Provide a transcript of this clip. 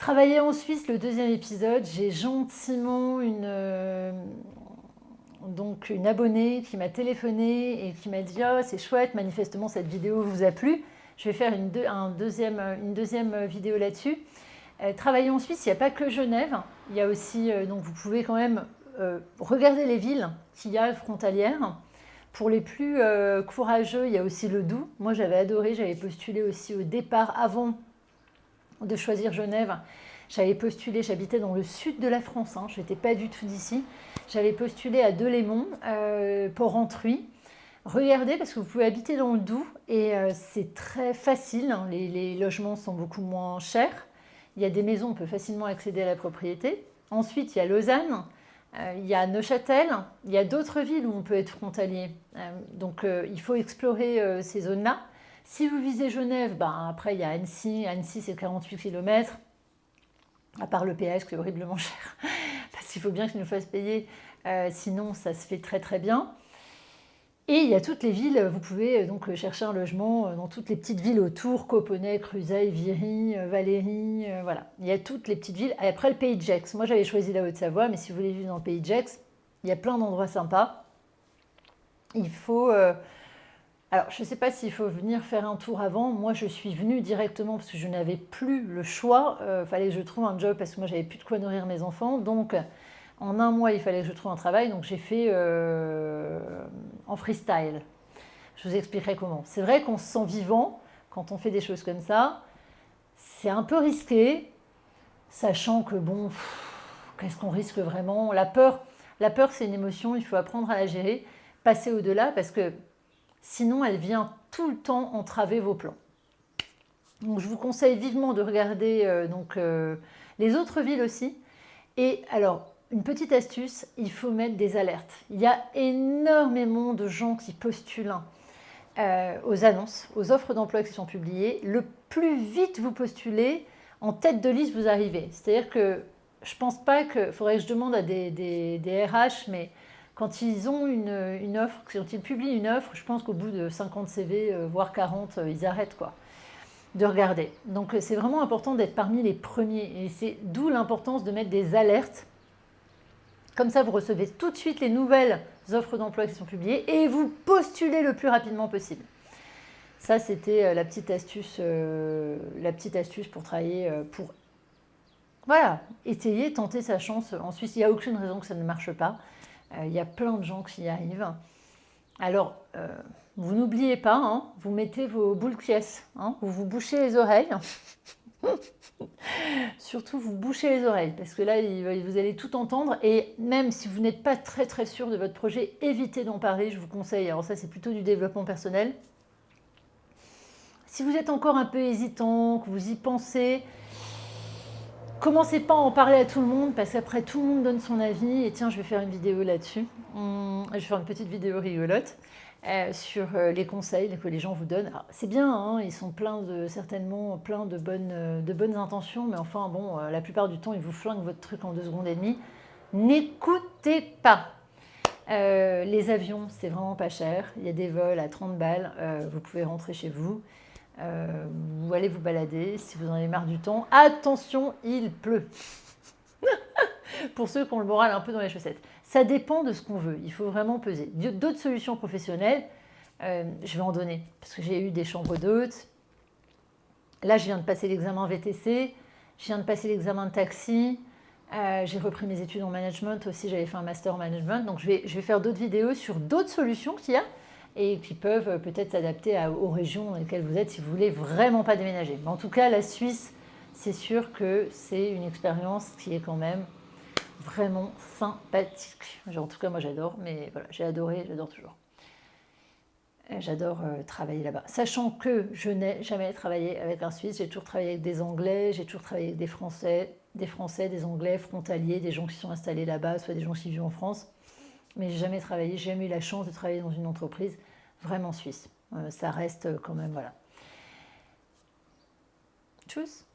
Travailler en Suisse, le deuxième épisode, j'ai gentiment donc une abonnée qui m'a téléphoné et qui m'a dit oh, c'est chouette, manifestement cette vidéo vous a plu. Je vais faire une deuxième vidéo là-dessus. Travailler en Suisse, il n'y a pas que Genève. Il y a aussi, donc vous pouvez quand même regarder les villes qu'il y a frontalières. Pour les plus courageux, il y a aussi le Doubs. Moi, j'avais adoré, j'avais postulé aussi au départ avant de choisir Genève. J'avais postulé, j'habitais dans le sud de la France, hein, je n'étais pas du tout d'ici. J'avais postulé à Delémont, Port-Rentruy. Regardez, parce que vous pouvez habiter dans le Doubs et c'est très facile, hein, les logements sont beaucoup moins chers. Il y a des maisons, on peut facilement accéder à la propriété. Ensuite, il y a Lausanne, il y a Neuchâtel, il y a d'autres villes où on peut être frontalier. Donc il faut explorer ces zones-là. Si vous visez Genève, ben, après il y a Annecy. Annecy, c'est 48 km. À part le péage qui est horriblement cher. Parce qu'il faut bien qu'il nous fasse payer. Sinon, ça se fait très très bien. Et il y a toutes les villes, vous pouvez donc chercher un logement dans toutes les petites villes autour, Coponnet, Cruzeil, Viry, Valérie, voilà. Il y a toutes les petites villes. Et après, le Pays de Gex. Moi, j'avais choisi la Haute-Savoie, mais si vous voulez vivre dans le Pays de Gex, il y a plein d'endroits sympas. Il faut... alors, je ne sais pas s'il faut venir faire un tour avant. Moi, je suis venue directement parce que je n'avais plus le choix. Il fallait que je trouve un job parce que moi, j'avais plus de quoi nourrir mes enfants. Donc, en un mois, il fallait que je trouve un travail. Donc, j'ai fait en freestyle. Je vous expliquerai comment. C'est vrai qu'on se sent vivant quand on fait des choses comme ça. C'est un peu risqué, sachant que bon, qu'est-ce qu'on risque vraiment? La peur, c'est une émotion. Il faut apprendre à la gérer, passer au-delà parce que sinon, elle vient tout le temps entraver vos plans. Donc, je vous conseille vivement de regarder les autres villes aussi. Et alors, une petite astuce, il faut mettre des alertes. Il y a énormément de gens qui postulent aux annonces, aux offres d'emploi qui sont publiées. Le plus vite vous postulez, en tête de liste, vous arrivez. C'est-à-dire que je ne pense pas qu'il faudrait que je demande à des RH, mais quand ils ont une offre, quand ils publient une offre, je pense qu'au bout de 50 CV, voire 40, ils arrêtent de regarder. Donc c'est vraiment important d'être parmi les premiers. Et c'est d'où l'importance de mettre des alertes. Comme ça, vous recevez tout de suite les nouvelles offres d'emploi qui sont publiées et vous postulez le plus rapidement possible. Ça, c'était la petite astuce pour travailler, pour voilà, essayer, tenter sa chance. En Suisse, il n'y a aucune raison que ça ne marche pas. Il y a plein de gens qui y arrivent. Alors, vous n'oubliez pas, hein, vous mettez vos boules de pièces, hein, vous bouchez les oreilles. Surtout, vous bouchez les oreilles, parce que là, vous allez tout entendre. Et même si vous n'êtes pas très très sûr de votre projet, évitez d'en parler, je vous conseille. Alors ça, c'est plutôt du développement personnel. Si vous êtes encore un peu hésitant, que vous y pensez, commencez pas à en parler à tout le monde, parce qu'après, tout le monde donne son avis. Et tiens, je vais faire une vidéo là-dessus. Je vais faire une petite vidéo rigolote. Sur les conseils que les gens vous donnent. C'est bien, hein, ils sont certainement plein de bonnes intentions, mais enfin bon, la plupart du temps, ils vous flinguent votre truc en 2 secondes et demie. N'écoutez pas. Les avions, c'est vraiment pas cher. Il y a des vols à 30 balles. Vous pouvez rentrer chez vous. Vous allez vous balader. Si vous en avez marre du temps, attention, il pleut. Pour ceux qui ont le moral un peu dans les chaussettes. Ça dépend de ce qu'on veut, il faut vraiment peser. D'autres solutions professionnelles, je vais en donner, parce que j'ai eu des chambres d'hôtes. Là, je viens de passer l'examen VTC, je viens de passer l'examen de taxi, j'ai repris mes études en management aussi, j'avais fait un master en management, donc je vais faire d'autres vidéos sur d'autres solutions qu'il y a et qui peuvent peut-être s'adapter aux régions dans lesquelles vous êtes si vous voulez vraiment pas déménager. Mais en tout cas, la Suisse, c'est sûr que c'est une expérience qui est quand même vraiment sympathique. En tout cas, moi j'adore, mais voilà, j'ai adoré, j'adore toujours. J'adore travailler là-bas. Sachant que je n'ai jamais travaillé avec un Suisse, j'ai toujours travaillé avec des Anglais, j'ai toujours travaillé avec des Français, des Anglais frontaliers, des gens qui sont installés là-bas, soit des gens qui vivent en France. Mais j'ai jamais travaillé, j'ai jamais eu la chance de travailler dans une entreprise vraiment suisse. Ça reste quand même, voilà. Tchuss.